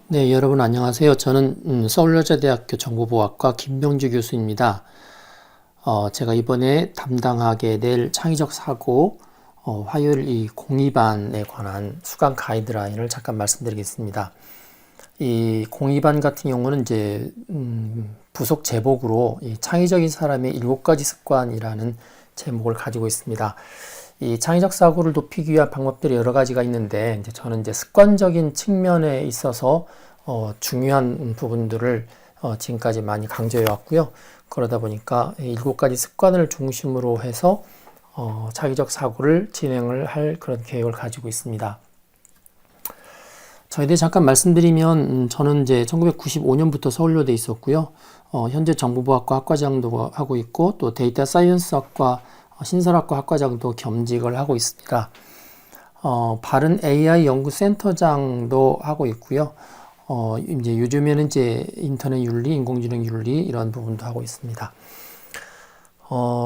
네, 여러분 안녕하세요. 저는 서울여자대학교 정보보학과 김병주 교수입니다. 제가 이번에 담당하게 될 창의적 사고 화요일 이 공이반에 관한 수강 가이드라인을 잠깐 말씀드리겠습니다. 이 공이반 같은 경우는 이제 부속 제목으로 이 창의적인 사람의 7가지 습관이라는 제목을 가지고 있습니다. 이 창의적 사고를 높이기 위한 방법들이 여러 가지가 있는데, 이제 저는 이제 습관적인 측면에 있어서 중요한 부분들을 지금까지 많이 강조해 왔고요. 그러다 보니까 7가지 습관을 중심으로 해서 창의적 사고를 진행을 할 그런 계획을 가지고 있습니다. 저에 대해 잠깐 말씀드리면, 저는 이제 1995년부터 서울여대에 있었고요. 현재 정보보학과 학과장도 하고 있고, 또 데이터 사이언스학과 신설학과 학과장도 겸직을 하고 있습니다. 바른 AI 연구센터장도 하고 있고요. 이제 요즘에는 이제 인터넷 윤리, 인공지능 윤리 이런 부분도 하고 있습니다.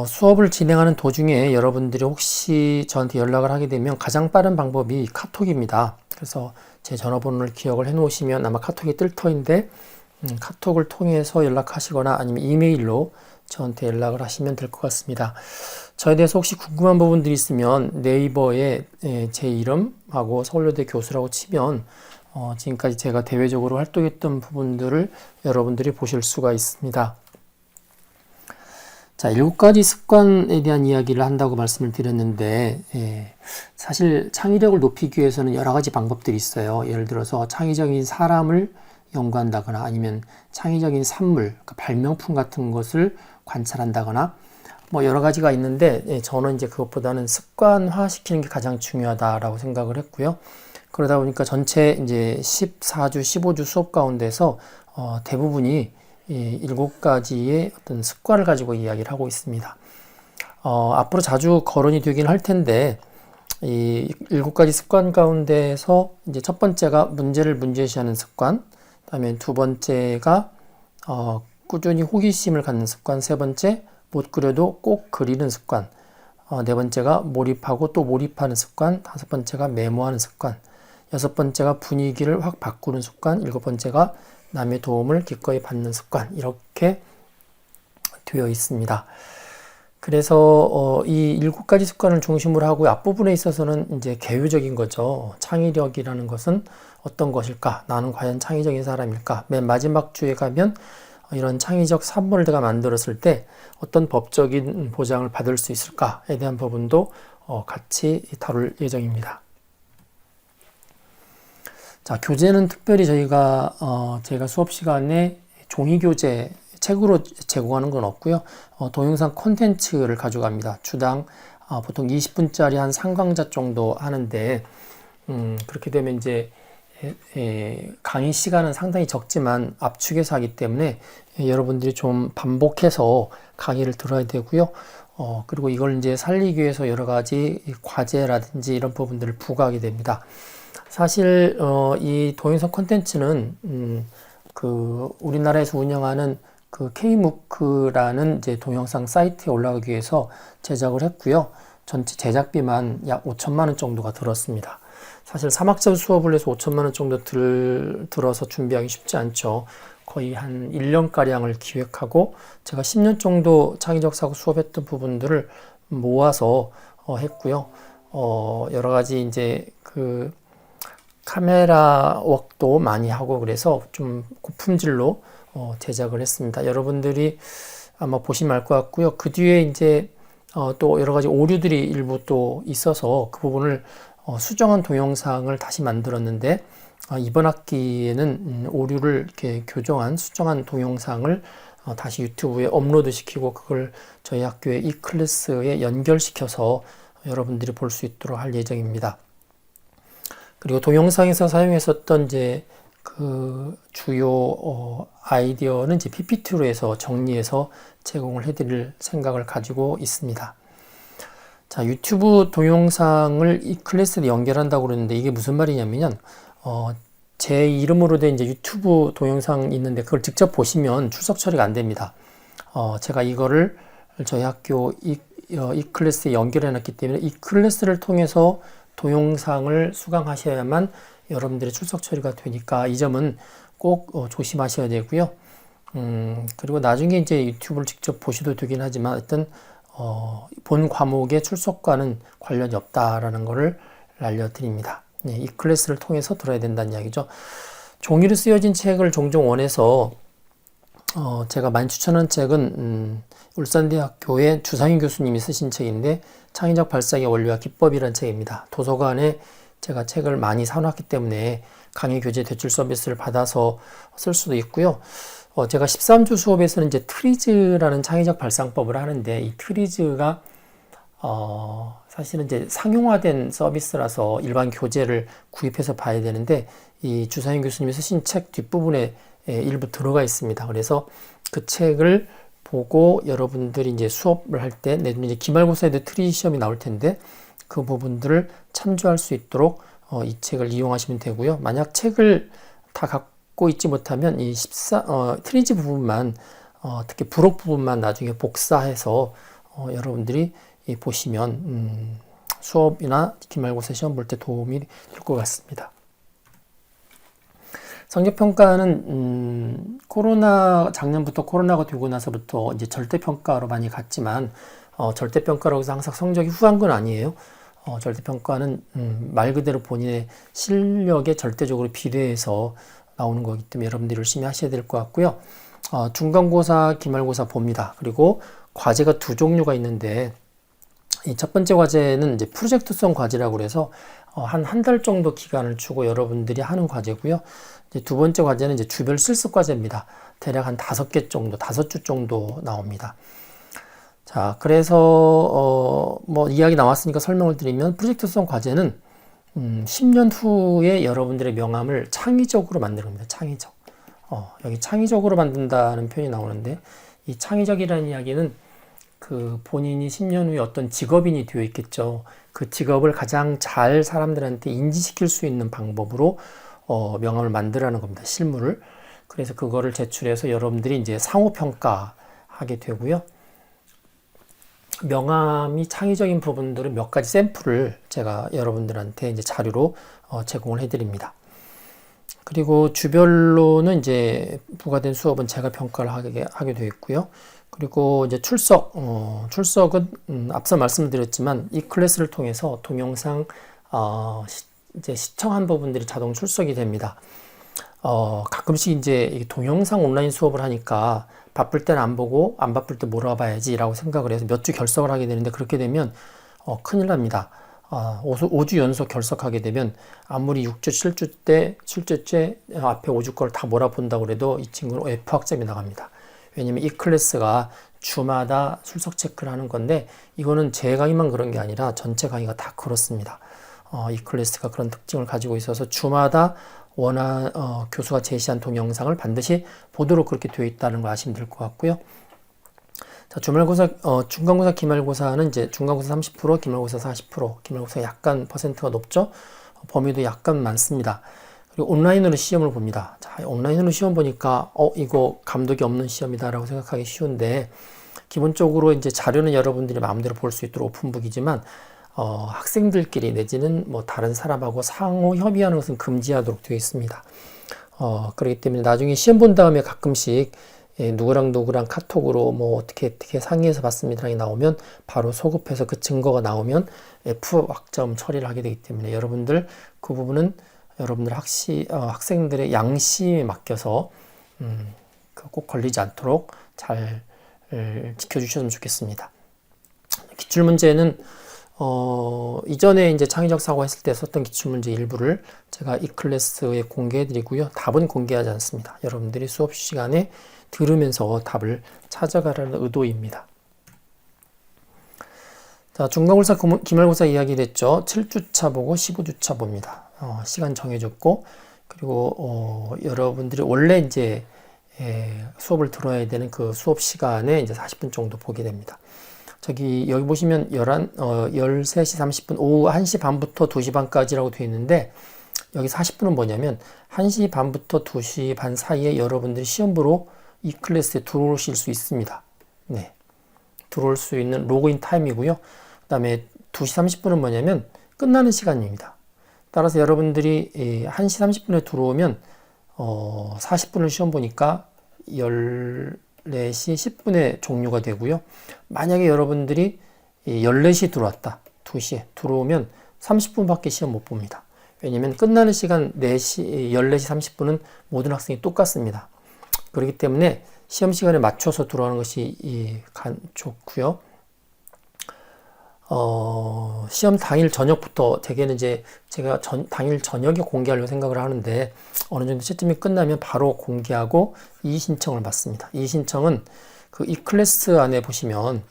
수업을 진행하는 도중에 여러분들이 혹시 저한테 연락을 하게 되면 가장 빠른 방법이 카톡입니다. 그래서 제 전화번호를 기억을 해 놓으시면 아마 카톡이 뜰 터인데, 카톡을 통해서 연락하시거나 아니면 이메일로 저한테 연락을 하시면 될 것 같습니다. 저에 대해서 혹시 궁금한 부분들이 있으면 네이버에 제 이름하고 서울여대 교수라고 치면 지금까지 제가 대외적으로 활동했던 부분들을 여러분들이 보실 수가 있습니다. 자, 7가지 습관에 대한 이야기를 한다고 말씀을 드렸는데, 사실 창의력을 높이기 위해서는 여러 가지 방법들이 있어요. 예를 들어서 창의적인 사람을 연구한다거나 아니면 창의적인 산물, 그러니까 발명품 같은 것을 관찰한다거나 뭐 여러 가지가 있는데, 저는 이제 그것보다는 습관화 시키는 게 가장 중요하다라고 생각을 했고요. 그러다 보니까 전체 이제 14주, 15주 수업 가운데서 대부분이 이 7가지의 어떤 습관을 가지고 이야기를 하고 있습니다. 앞으로 자주 거론이 되긴 할 텐데, 이 7가지 습관 가운데서 이제 첫 번째가 문제를 문제시하는 습관, 그다음에 두 번째가 꾸준히 호기심을 갖는 습관, 세 번째 못 그려도 꼭 그리는 습관, 네 번째가 몰입하고 또 몰입하는 습관, 다섯 번째가 메모하는 습관, 여섯 번째가 분위기를 확 바꾸는 습관, 일곱 번째가 남의 도움을 기꺼이 받는 습관, 이렇게 되어 있습니다. 그래서 이 7가지 습관을 중심으로 하고 앞부분에 있어서는 이제 개요적인 거죠. 창의력이라는 것은 어떤 것일까? 나는 과연 창의적인 사람일까? 맨 마지막 주에 가면 이런 창의적 산물을 내가 만들었을 때 어떤 법적인 보장을 받을 수 있을까에 대한 부분도 같이 다룰 예정입니다. 자, 교재는 특별히 제가 수업 시간에 종이 교재, 책으로 제공하는 건 없고요. 동영상 콘텐츠를 가져갑니다. 주당 보통 20분짜리 한 3강좌 정도 하는데, 그렇게 되면 이제 강의 시간은 상당히 적지만 압축해서 하기 때문에 여러분들이 좀 반복해서 강의를 들어야 되고요. 그리고 이걸 이제 살리기 위해서 여러 가지 과제라든지 이런 부분들을 부과하게 됩니다. 사실 이 동영상 콘텐츠는 우리나라에서 운영하는 그 K무크라는 이제 동영상 사이트에 올라가기 위해서 제작을 했고요. 전체 제작비만 약 5천만 원 정도가 들었습니다. 사실 3학점 수업을 해서 5천만 원 정도 들어서 준비하기 쉽지 않죠. 거의 한 1년가량을 기획하고 제가 10년 정도 창의적 사고 수업했던 부분들을 모아서 했고요. 여러 가지 이제 카메라 웍도 많이 하고 그래서 좀 고품질로 제작을 했습니다. 여러분들이 아마 보시면 알 것 같고요. 그 뒤에 이제 또 여러 가지 오류들이 일부 또 있어서 그 부분을 수정한 동영상을 다시 만들었는데, 이번 학기에는 오류를 이렇게 교정한 수정한 동영상을 다시 유튜브에 업로드 시키고 그걸 저희 학교의 e클래스에 연결시켜서 여러분들이 볼 수 있도록 할 예정입니다. 그리고 동영상에서 사용했었던 이제 그 주요 아이디어는 이제 PPT로 해서 정리해서 제공을 해드릴 생각을 가지고 있습니다. 자, 유튜브 동영상을 이 클래스에 연결한다고 그러는데 이게 무슨 말이냐면요. 제 이름으로 된 이제 유튜브 동영상 있는데 그걸 직접 보시면 출석 처리가 안 됩니다. 제가 이거를 저희 학교 이 클래스에 연결해 놨기 때문에 이 클래스를 통해서 동영상을 수강하셔야만 여러분들의 출석 처리가 되니까 이 점은 꼭 조심하셔야 되고요. 그리고 나중에 이제 유튜브를 직접 보셔도 되긴 하지만 어떤 본 과목의 출석과는 관련이 없다라는 것을 알려드립니다. 네, 이 클래스를 통해서 들어야 된다는 이야기죠. 종이로 쓰여진 책을 종종 원해서 제가 많이 추천한 책은 울산대학교의 주상인 교수님이 쓰신 책인데 창의적 발상의 원리와 기법이라는 책입니다. 도서관에 제가 책을 많이 사놓았기 때문에 강의 교재 대출 서비스를 받아서 쓸 수도 있고요. 제가 13주 수업에서는 이제 트리즈라는 창의적 발상법을 하는데 이 트리즈가 사실은 이제 상용화된 서비스라서 일반 교재를 구입해서 봐야 되는데 이 주상인 교수님이 쓰신 책 뒷부분에 일부 들어가 있습니다. 그래서 그 책을 보고 여러분들이 이제 수업을 할 때 내년 이제 기말고사에도 트리즈 시험이 나올 텐데 그 부분들을 참조할 수 있도록 이 책을 이용하시면 되고요. 만약 책을 다 갖고 있지 못하면 이 트리즈 부분만 특히 부록 부분만 나중에 복사해서 여러분들이 보시면 수업이나 기말고사 시험 볼 때 도움이 될 것 같습니다. 성적평가는 작년부터 코로나가 되고 나서부터 이제 절대평가로 많이 갔지만 절대평가라고 해서 항상 성적이 후한 건 아니에요. 절대평가는 말 그대로 본인의 실력에 절대적으로 비례해서 나오는 거기 때문에 여러분들이 열심히 하셔야 될 것 같고요. 중간고사, 기말고사 봅니다. 그리고 과제가 두 종류가 있는데 이 첫 번째 과제는 이제 프로젝트성 과제라고 그래서 한 달 정도 기간을 주고 여러분들이 하는 과제고요. 이제 두 번째 과제는 이제 주별 실습 과제입니다. 대략 한 5개 정도, 5주 정도 나옵니다. 자, 그래서 뭐 이야기 나왔으니까 설명을 드리면 프로젝트성 과제는 10년 후에 여러분들의 명함을 창의적으로 만드는 겁니다. 창의적. 여기 창의적으로 만든다는 표현이 나오는데 이 창의적이라는 이야기는 그 본인이 10년 후에 어떤 직업인이 되어 있겠죠. 그 직업을 가장 잘 사람들한테 인지시킬 수 있는 방법으로 명함을 만들라는 겁니다. 실물을. 그래서 그거를 제출해서 여러분들이 이제 상호평가하게 되고요. 명함이 창의적인 부분들은 몇 가지 샘플을 제가 여러분들한테 이제 자료로 제공을 해드립니다. 그리고 주별로는 이제 부과된 수업은 제가 평가를 하게 되어 있고요. 그리고 이제 출석은 앞서 말씀드렸지만 이 클래스를 통해서 동영상 이제 시청한 부분들이 자동 출석이 됩니다. 가끔씩 이제 동영상 온라인 수업을 하니까 바쁠 때는 안 보고 안 바쁠 때 몰아봐야지 라고 생각을 해서 몇 주 결석을 하게 되는데 그렇게 되면 큰일 납니다. 5주 연속 결석하게 되면 아무리 6주, 7주째 앞에 5주 걸 다 몰아본다고 해도 이 친구는 F학점이 나갑니다. 왜냐면 이 클래스가 주마다 출석 체크를 하는 건데 이거는 제 강의만 그런 게 아니라 전체 강의가 다 그렇습니다. 이 클래스가 그런 특징을 가지고 있어서 주마다 교수가 제시한 동영상을 반드시 보도록 그렇게 되어 있다는 걸 아시면 될 것 같고요. 자, 중간고사, 기말고사는 이제 중간고사 30%, 기말고사 40%, 기말고사 약간 퍼센트가 높죠. 범위도 약간 많습니다. 그리고 온라인으로 시험을 봅니다. 자, 온라인으로 시험 보니까 이거 감독이 없는 시험이다라고 생각하기 쉬운데 기본적으로 이제 자료는 여러분들이 마음대로 볼 수 있도록 오픈북이지만 학생들끼리 내지는 뭐 다른 사람하고 상호 협의하는 것은 금지하도록 되어 있습니다. 그렇기 때문에 나중에 시험 본 다음에 가끔씩 누구랑 카톡으로 뭐 어떻게 상의해서 봤습니다라고 나오면 바로 소급해서 그 증거가 나오면 F학점 처리를 하게 되기 때문에 여러분들 그 부분은 여러분들 학생들의 양심에 맡겨서 꼭 걸리지 않도록 잘 지켜주셨으면 좋겠습니다. 기출문제는 이전에 이제 창의적 사고 했을 때 썼던 기출문제 일부를 제가 이 클래스에 공개해 드리고요. 답은 공개하지 않습니다. 여러분들이 수업 시간에 들으면서 답을 찾아가라는 의도입니다. 자, 중간고사, 기말고사 이야기를 했죠. 7주차 보고 15주차 봅니다. 시간 정해졌고, 그리고 여러분들이 원래 이제 수업을 들어야 되는 그 수업 시간에 이제 40분 정도 보게 됩니다. 여기 보시면 13시 30분, 오후 1시 반부터 2시 반까지라고 되어 있는데, 여기 40분은 뭐냐면, 1시 반부터 2시 반 사이에 여러분들이 시험 보러 이 클래스에 들어오실 수 있습니다. 네. 들어올 수 있는 로그인 타임이고요. 그 다음에 2시 30분은 뭐냐면, 끝나는 시간입니다. 따라서 여러분들이 1시 30분에 들어오면 40분을 시험 보니까 14시 10분에 종료가 되고요. 만약에 여러분들이 14시 들어왔다. 2시에 들어오면 30분밖에 시험 못 봅니다. 왜냐면 끝나는 시간 14시 30분은 모든 학생이 똑같습니다. 그렇기 때문에 시험 시간에 맞춰서 들어가는 것이 좋고요. 시험 당일 저녁부터 대개는 이제 제가 당일 저녁에 공개하려고 생각을 하는데 어느 정도 시점이 끝나면 바로 공개하고 이의 신청을 받습니다. 이의 신청은 그 e클래스 안에 보시면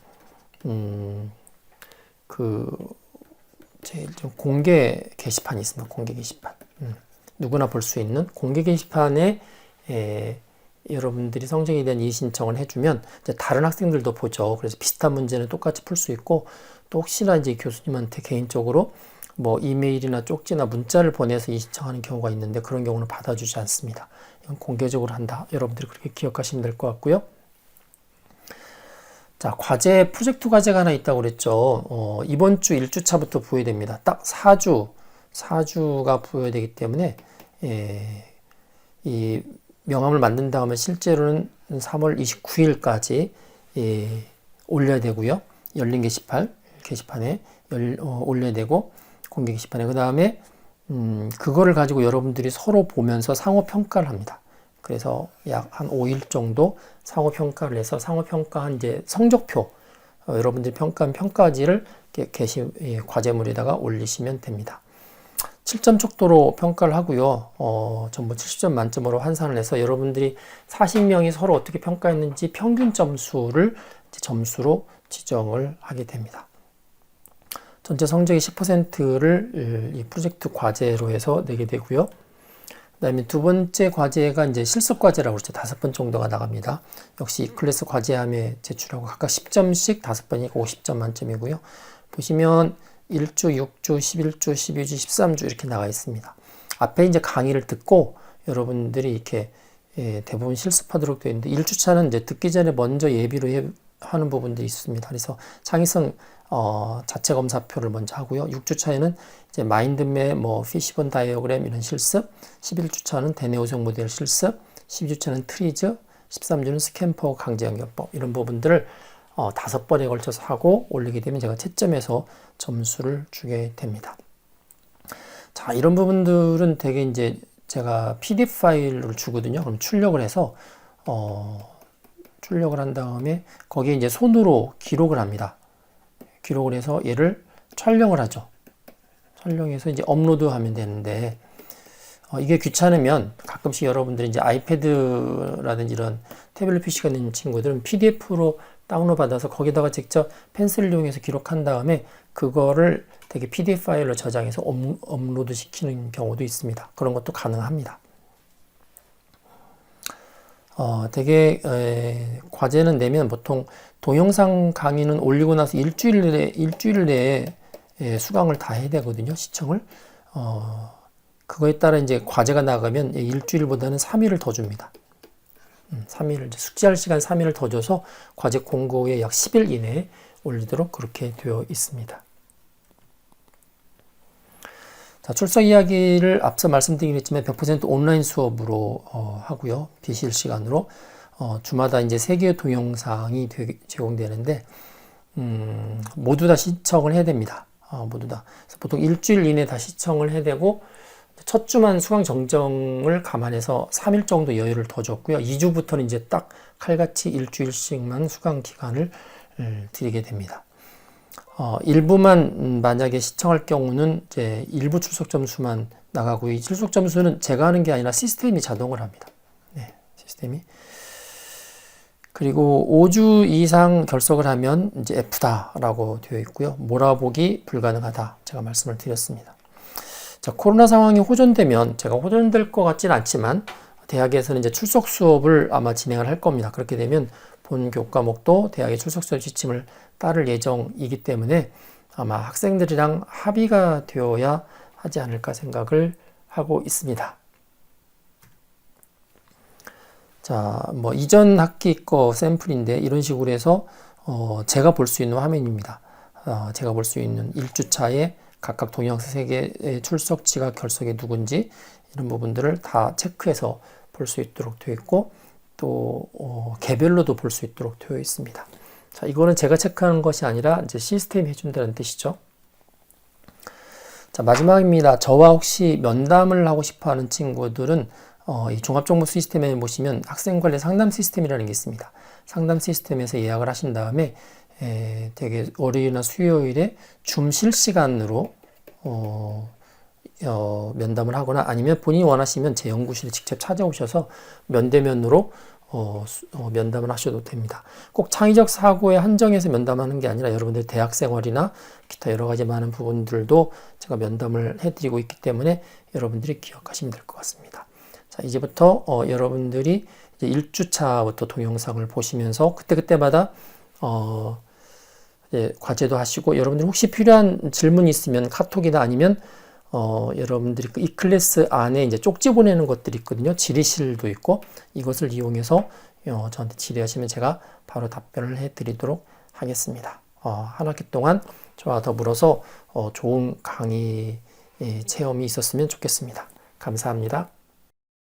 제일 좀 공개 게시판이 있습니다. 공개 게시판. 누구나 볼 수 있는 공개 게시판에 여러분들이 성적에 대한 이의 신청을 해주면 이제 다른 학생들도 보죠. 그래서 비슷한 문제는 똑같이 풀 수 있고 또 혹시나 이제 교수님한테 개인적으로 뭐 이메일이나 쪽지나 문자를 보내서 이의 신청하는 경우가 있는데 그런 경우는 받아주지 않습니다. 이건 공개적으로 한다. 여러분들이 그렇게 기억하시면 될 것 같고요. 자, 과제, 프로젝트 과제가 하나 있다고 그랬죠. 이번 주 1주차부터 부여됩니다. 딱 4주가 부여되기 때문에, 이 명함을 만든 다음에 실제로는 3월 29일까지 올려야 되고요. 열린 게시판에 올려야 되고, 공개 게시판에. 그 다음에, 그거를 가지고 여러분들이 서로 보면서 상호 평가를 합니다. 그래서 약 한 5일 정도 상호 평가를 해서 상호 평가한 이제 성적표, 여러분들이 평가한 평가지를 과제물에다가 올리시면 됩니다. 7점 척도로 평가를 하고요. 전부 70점 만점으로 환산을 해서 여러분들이 40명이 서로 어떻게 평가했는지 평균 점수를 점수로 지정을 하게 됩니다. 전체 성적의 10%를 이 프로젝트 과제로 해서 내게 되고요. 그 다음에 두 번째 과제가 이제 실습 과제라고 그러죠. 5번 정도가 나갑니다. 역시 클래스 과제함에 제출하고 각각 10점씩 5번이니까 50점 만점이고요. 보시면 1주, 6주, 11주, 12주, 13주 이렇게 나가 있습니다. 앞에 이제 강의를 듣고 여러분들이 이렇게 대부분 실습하도록 되어 있는데 1주차는 이제 듣기 전에 먼저 예비로 하는 부분들이 있습니다. 그래서 창의성 자체 검사표를 먼저 하고요. 6주차에는 이제 마인드맵, 피시본 다이어그램 이런 실습, 11주차는 대내오성 모델 실습, 12주차는 트리즈, 13주는 스캠퍼 강제 연결법 이런 부분들을 5번에 걸쳐서 하고 올리게 되면 제가 채점해서 점수를 주게 됩니다. 자, 이런 부분들은 되게 이제 제가 PDF 파일을 주거든요. 그럼 출력을 해서 출력을 한 다음에 거기에 이제 손으로 기록을 합니다. 기록을 해서 얘를 촬영을 하죠. 촬영해서 이제 업로드하면 되는데 이게 귀찮으면 가끔씩 여러분들이 이제 아이패드라든지 이런 태블릿 PC가 있는 친구들은 PDF로 다운로드 받아서 거기다가 직접 펜슬을 이용해서 기록한 다음에 그거를 되게 PDF 파일로 저장해서 업로드 시키는 경우도 있습니다. 그런 것도 가능합니다. 되게 과제는 내면 보통 동영상 강의는 올리고 나서 일주일 내에 수강을 다 해야 되거든요. 시청을. 그거에 따라 이제 과제가 나가면 일주일보다는 3일을 더 줍니다. 3일을 숙지할 시간 3일을 더 줘서 과제 공고 후에 약 10일 이내에 올리도록 그렇게 되어 있습니다. 자, 출석 이야기를 앞서 말씀드리긴 했지만 100% 온라인 수업으로 하고요. 비실시간으로 주마다 이제 3개의 동영상이 제공되는데 모두 다 시청을 해야 됩니다. 모두 다. 그래서 보통 일주일 이내에 다 시청을 해야 되고 첫 주만 수강 정정을 감안해서 3일 정도 여유를 더 줬고요. 2주부터는 이제 딱 칼같이 일주일씩만 수강 기간을 드리게 됩니다. 일부만 만약에 시청할 경우는 이제 일부 출석 점수만 나가고 이 출석 점수는 제가 하는 게 아니라 시스템이 자동을 합니다. 네, 시스템이. 그리고 5주 이상 결석을 하면 이제 F다라고 되어 있고요. 몰아보기 불가능하다. 제가 말씀을 드렸습니다. 자, 코로나 상황이 호전되면 제가 호전될 것 같지는 않지만 대학에서는 이제 출석 수업을 아마 진행을 할 겁니다. 그렇게 되면 본 교과목도 대학의 출석 수업 지침을 따를 예정이기 때문에 아마 학생들이랑 합의가 되어야 하지 않을까 생각을 하고 있습니다. 자, 이전 학기 거 샘플인데 이런 식으로 해서 제가 볼 수 있는 화면입니다. 제가 볼 수 있는 1주차의 각각 동영상 3개의 출석지가 결석이 누군지 이런 부분들을 다 체크해서 볼 수 있도록 되어 있고 또 개별로도 볼 수 있도록 되어 있습니다. 자, 이거는 제가 체크하는 것이 아니라 이제 시스템이 해준다는 뜻이죠. 자, 마지막입니다. 저와 혹시 면담을 하고 싶어 하는 친구들은 이 종합정보 시스템에 보시면 학생 관리 상담 시스템이라는 게 있습니다. 상담 시스템에서 예약을 하신 다음에 되게 월요일이나 수요일에 줌 실시간으로 면담을 하거나 아니면 본인이 원하시면 제 연구실에 직접 찾아오셔서 면대면으로 면담을 하셔도 됩니다. 꼭 창의적 사고에 한정해서 면담하는 게 아니라 여러분들 대학 생활이나 기타 여러 가지 많은 부분들도 제가 면담을 해드리고 있기 때문에 여러분들이 기억하시면 될 것 같습니다. 자, 이제부터 여러분들이 이제 1주차부터 동영상을 보시면서 그때그때마다 이제 과제도 하시고 여러분들 혹시 필요한 질문이 있으면 카톡이나 아니면 여러분들이 이 클래스 안에 이제 쪽지 보내는 것들이 있거든요. 질의실도 있고 이것을 이용해서 저한테 질의하시면 제가 바로 답변을 해드리도록 하겠습니다. 한 학기 동안 저와 더불어서 좋은 강의 체험이 있었으면 좋겠습니다. 감사합니다.